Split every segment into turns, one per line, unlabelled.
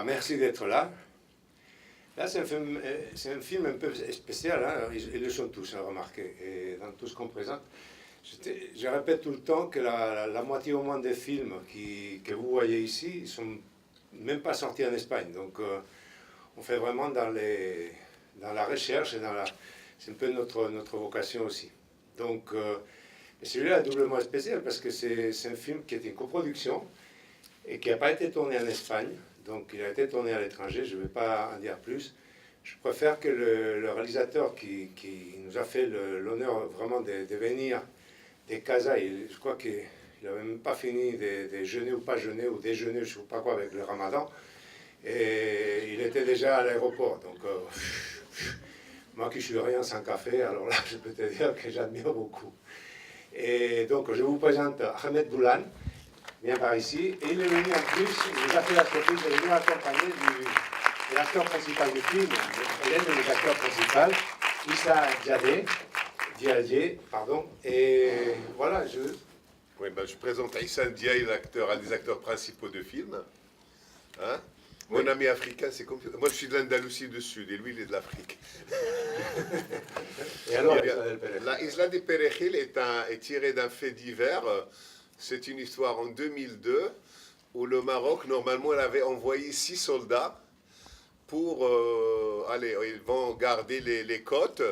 Merci d'être là. Là, c'est un film un peu spécial, hein. Ils le sont tous, hein, remarquez, et dans tout ce qu'on présente. Je répète tout le temps que la moitié au moins des films que vous voyez ici, ils sont même pas sortis en Espagne. Donc, on fait vraiment dans la recherche et c'est un peu notre vocation aussi. Donc, celui-là est doublement spécial parce que c'est un film qui est une coproduction et qui n'a pas été tourné en Espagne. Donc, il a été tourné à l'étranger. Je ne vais pas en dire plus. Je préfère que le réalisateur qui nous a fait l'honneur vraiment de venir des Casas, je crois qu'il n'avait même pas fini de jeûner ou pas jeûner, ou déjeuner, je ne sais pas quoi, avec le ramadan. Et il était déjà à l'aéroport. Donc, moi qui suis rien sans café, alors là, je peux te dire que j'admire beaucoup. Et donc, je vous présente Ahmed Boulan, vient par ici. Et il est venu en plus, il nous a fait la surprise de venir accompagner de l'acteur principal du film, l'un des acteurs principaux, Issa Diallié, pardon. Et voilà,
Oui, ben, je présente Issa Diaye, un des acteurs principaux de film. Hein? Mon ami africain, c'est comme... Moi, je suis de l'Andalousie du Sud, et lui, il est de l'Afrique.
Et alors,
la Isla de Perejil est tirée d'un fait divers. C'est une histoire en 2002, où le Maroc, normalement, elle avait envoyé 6 soldats pour... ils vont garder les côtes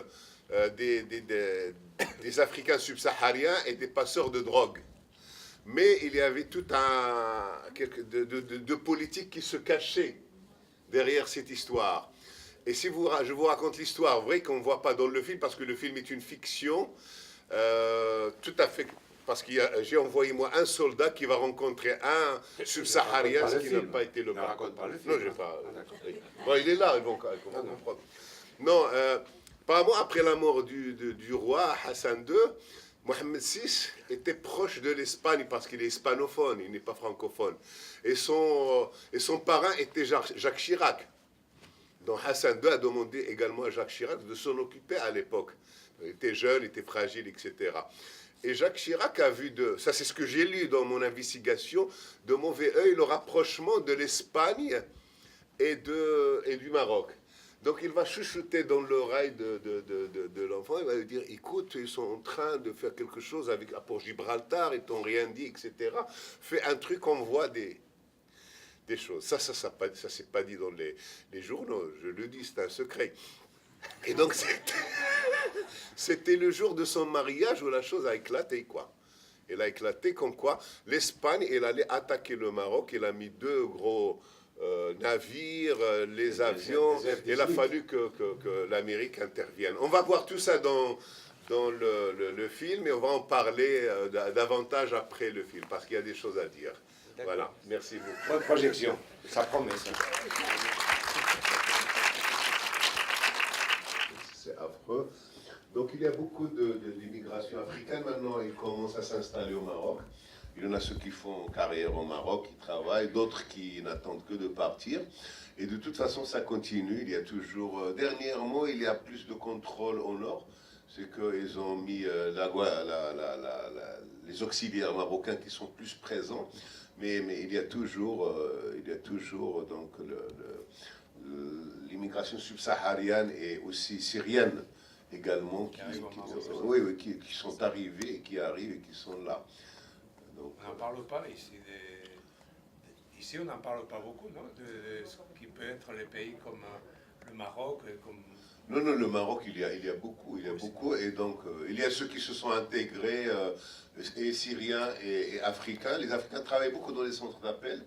des Africains subsahariens et des passeurs de drogue. Mais il y avait tout de politique qui se cachait derrière cette histoire. Et si je vous raconte l'histoire vraie qu'on ne voit pas dans le film, parce que le film est une fiction, tout à fait, parce que j'ai envoyé moi un soldat qui va rencontrer un subsaharien, ce qui n'a pas été le cas.
Ne raconte pas le film.
Non, je n'ai pas. Bon, il est là, ils vont comprendre. Non, apparemment, après la mort du roi Hassan II, Mohamed VI était proche de l'Espagne parce qu'il est hispanophone, il n'est pas francophone. Et son parrain était Jacques Chirac. Donc Hassan II a demandé également à Jacques Chirac de s'en occuper à l'époque. Il était jeune, il était fragile, etc. Et Jacques Chirac a vu, ça c'est ce que j'ai lu dans mon investigation, de mauvais œil le rapprochement de l'Espagne et du Maroc. Donc il va chuchoter dans l'oreille de l'enfant, il va lui dire, écoute, ils sont en train de faire quelque chose pour Gibraltar, ils t'ont rien dit, etc. Fais un truc, on voit des choses. Ça c'est pas dit dans les journaux, je le dis, c'est un secret. Et donc c'était le jour de son mariage où la chose a éclaté, quoi. Elle a éclaté comme quoi l'Espagne, elle allait attaquer le Maroc, elle a mis 2 gros... navires, les avions, il a fallu que l'Amérique intervienne. On va voir tout ça dans le film et on va en parler davantage après le film, parce qu'il y a des choses à dire. Voilà, merci beaucoup.
Bonne projection, ça promet ça.
C'est affreux. Donc il y a beaucoup d'immigration africaine maintenant, ils commencent à s'installer au Maroc. Il y en a ceux qui font carrière au Maroc, qui travaillent, d'autres qui n'attendent que de partir. Et de toute façon, ça continue. Il y a toujours... dernièrement, il y a plus de contrôle au nord. C'est qu'ils ont mis les auxiliaires marocains qui sont plus présents. Mais il y a toujours donc l'immigration subsaharienne et aussi syrienne également qui sont arrivés et qui arrivent et qui sont là.
Donc, on n'en parle pas ici. Ici, on n'en parle pas beaucoup, non, de ce qui peut être les pays comme le Maroc, comme...
Non, le Maroc, il y a beaucoup, et donc il y a ceux qui se sont intégrés, et Syriens et Africains. Les Africains travaillent beaucoup dans les centres d'appel.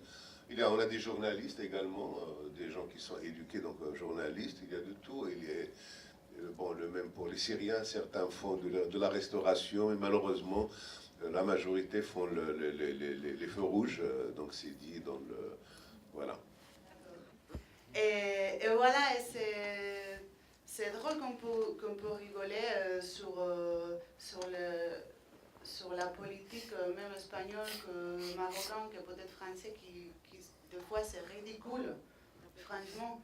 On a des journalistes également, des gens qui sont éduqués, donc journalistes, il y a de tout. Le même pour les Syriens, certains font de la restauration, et malheureusement, la majorité font les feux rouges, donc c'est dit dans le... Voilà.
Et voilà, c'est drôle qu'on peut rigoler sur la politique, même espagnole que marocaine, que peut-être français, qui des fois c'est ridicule, franchement.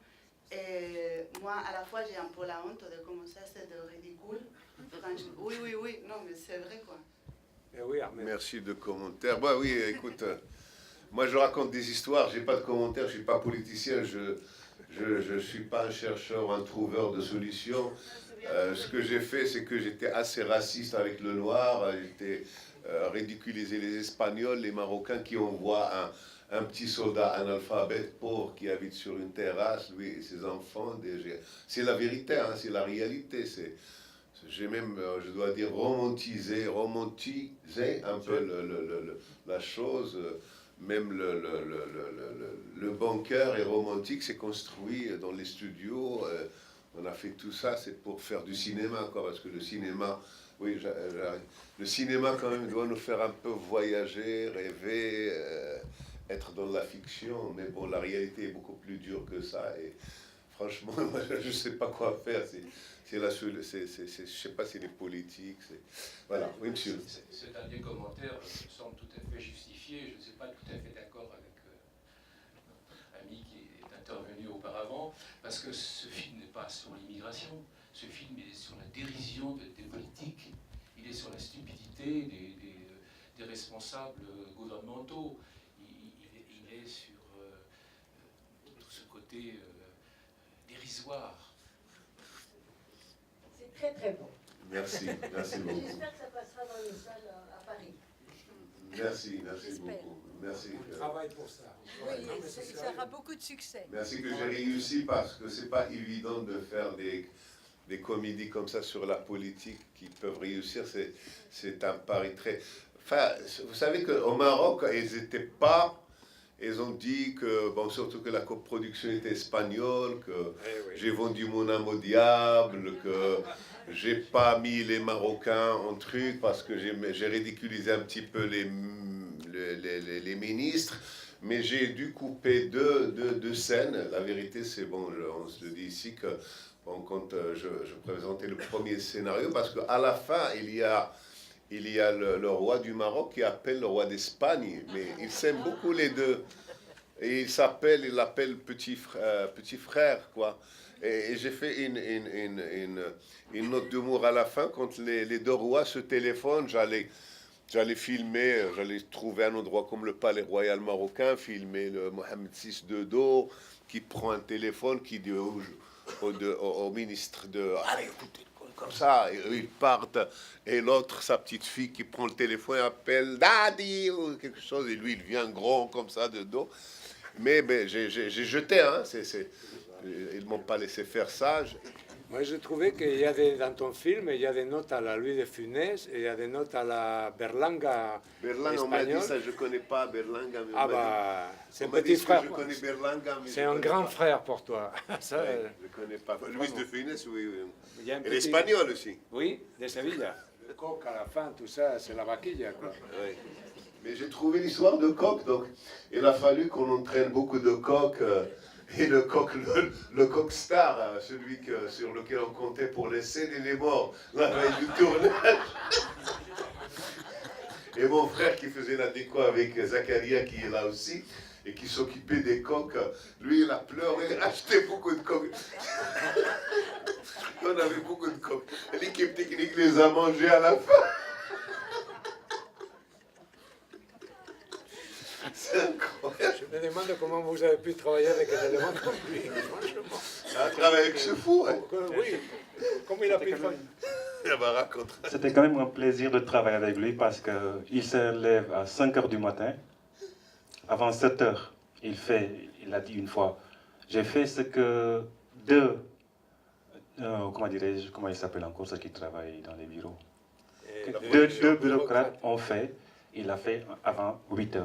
Et moi, à la fois, j'ai un peu la honte de comment ça c'est de ridicule. Franchement, oui, non, mais c'est vrai, quoi.
Merci de commentaires. Bah oui, écoute, Moi, je raconte des histoires, j'ai pas de commentaires, je suis pas politicien, je suis pas un chercheur, un trouveur de solutions. Ce que j'ai fait, c'est que j'étais assez raciste avec le noir, j'étais ridiculisé les Espagnols, les Marocains qui envoient un petit soldat analphabète pauvre qui habite sur une terrasse, lui et ses enfants. C'est la vérité, hein, c'est la réalité. J'ai même, je dois dire, romantisé un peu la chose. Même le bunker est romantique, c'est construit dans les studios. On a fait tout ça, c'est pour faire du cinéma, quoi, parce que le cinéma, oui, le cinéma quand même doit nous faire un peu voyager, rêver, être dans la fiction. Mais bon, la réalité est beaucoup plus dure que ça. Et franchement, moi, je ne sais pas quoi faire. Je sais pas si les politiques. Voilà, oui, monsieur.
Ce dernier commentaire me semble tout à fait justifié. Je ne suis pas tout à fait d'accord avec notre ami qui est intervenu auparavant, parce que ce film n'est pas sur l'immigration. Ce film est sur la dérision des politiques. Il est sur la stupidité des responsables gouvernementaux. Il est sur tout ce côté dérisoire.
Très très bon.
Merci beaucoup.
J'espère que ça passera dans les salles à Paris.
Merci beaucoup. Merci.
On travaille pour ça.
Oui, ça aura beaucoup de succès.
Merci que j'ai réussi parce que c'est pas évident de faire des comédies comme ça sur la politique qui peuvent réussir. C'est un pari très. Enfin, vous savez qu'au Maroc, ils ont dit que, bon, surtout que la coproduction était espagnole, que j'ai vendu mon âme au diable, que j'ai pas mis les Marocains en truc parce que j'ai ridiculisé un petit peu les ministres, mais j'ai dû couper deux scènes. La vérité, c'est bon, on se le dit ici que, bon, quand je présentais le premier scénario, parce qu'à la fin, il y a le roi du Maroc qui appelle le roi d'Espagne, mais ils s'aiment beaucoup les deux. Et il l'appelle petit frère, quoi. Et j'ai fait une note d'humour à la fin, quand les deux rois se téléphonent, j'allais filmer, j'allais trouver un endroit comme le palais royal marocain, filmer le Mohamed VI de dos, qui prend un téléphone, qui dit au ministre allez, écoutez, comme ça, et eux, ils partent, et l'autre, sa petite fille qui prend le téléphone, appelle Daddy ou quelque chose, et lui, il vient grand comme ça de dos. Mais j'ai jeté, hein, ils ne m'ont pas laissé faire ça.
Moi, je trouvais qu'il y a dans ton film, il y a des notes à la Louis de Funès, et il y a des notes à la Berlanga
Berlanga, on m'a dit ça, je ne connais pas Berlanga. Mais
ah bah, c'est un petit frère.
Je connais Berlanga, mais
c'est un grand frère pour toi. Ça,
ouais, je ne connais pas. Louis de Funès, oui.
Il y a un
et
petit...
l'espagnol aussi.
Oui, de Sevilla. Le coq à la fin, tout ça, c'est la vaquilla, quoi.
Oui. Mais j'ai trouvé l'histoire de coq, donc il a fallu qu'on entraîne beaucoup de coqs. Et le coq star, celui sur lequel on comptait pour les scènes, il est mort la veille du tournage. Et mon frère qui faisait la déco avec Zakaria, qui est là aussi, et qui s'occupait des coqs, lui il a pleuré, acheté beaucoup de coqs. On avait beaucoup de coqs. L'équipe technique les a mangés à la fin. C'est incroyable.
Je me demande comment vous avez pu travailler avec un élément comme lui, franchement.
Un travail avec ce fou, hein.
Oui, comment il a pu faire.
C'était quand même un plaisir de travailler avec lui parce qu'il se lève à 5 h du matin. Avant 7 h, il a dit une fois, j'ai fait ce que comment il s'appelle encore ceux qui travaillent dans les bureaux. Deux bureaucrates ont fait. Il l'a fait avant 8 h.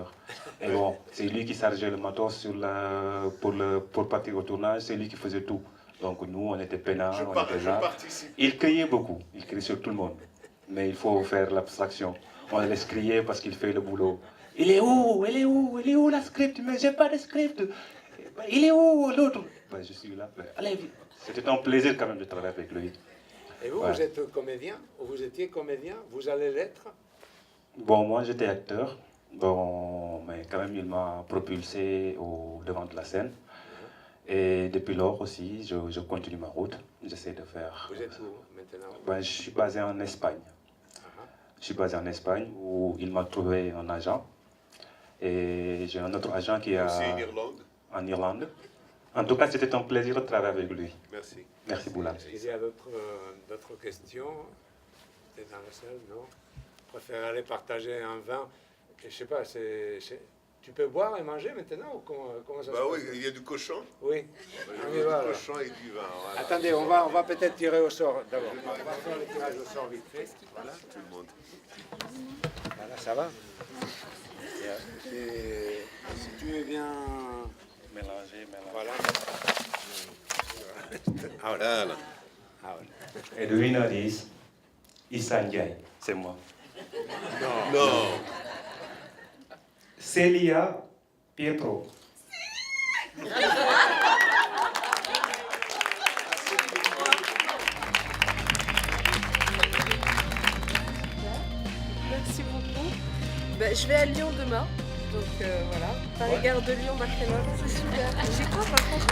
Et bon, c'est lui qui chargeait le matos pour partir au tournage, c'est lui qui faisait tout. Donc nous, on était peinards, on était là. Il criait beaucoup, il criait sur tout le monde. Mais il faut faire l'abstraction. On le laisse crier parce qu'il fait le boulot. Il est où? Il est où? Il est où la script? Mais j'ai pas de script. Il est où l'autre? Ben, je suis là. Allez, c'était un plaisir quand même de travailler avec lui.
Et vous, vous êtes comédien? Vous étiez comédien? Vous allez l'être?
Bon, moi j'étais acteur, bon, mais quand même il m'a propulsé au devant de la scène. Et depuis lors aussi, je continue ma route. J'essaie de faire...
Vous êtes où maintenant?
Ben, je suis basé en Espagne. Je suis basé en Espagne où il m'a trouvé un agent. Et j'ai un autre agent qui est
Aussi en Irlande.
en Irlande. En tout cas, c'était un plaisir de travailler avec lui.
Merci.
Merci, Boulal.
Il y a d'autres questions? T'es dans la salle, non? Je préfère aller partager un vin. Et je sais pas, tu peux boire et manger maintenant ou comment ça se
Bah
passe?
oui, il y a du cochon.
Oui.
Il y a
Voilà.
du cochon et du vin. Voilà.
Attendez, on va peut-être tirer au sort d'abord. On va faire le tirage au sort vite fait. Voilà,
Tout le monde.
voilà, ça va. Si tu veux bien
Mélanger.
voilà. Ah, voilà. Ah, voilà.
Et the winner is Issa Ndiaye. C'est moi.
Non.
Celia Pietro.
Merci beaucoup. Ben, je vais à Lyon demain. Donc voilà. Paris-Gare de Lyon, Barcelone. C'est super. J'ai quoi par contre?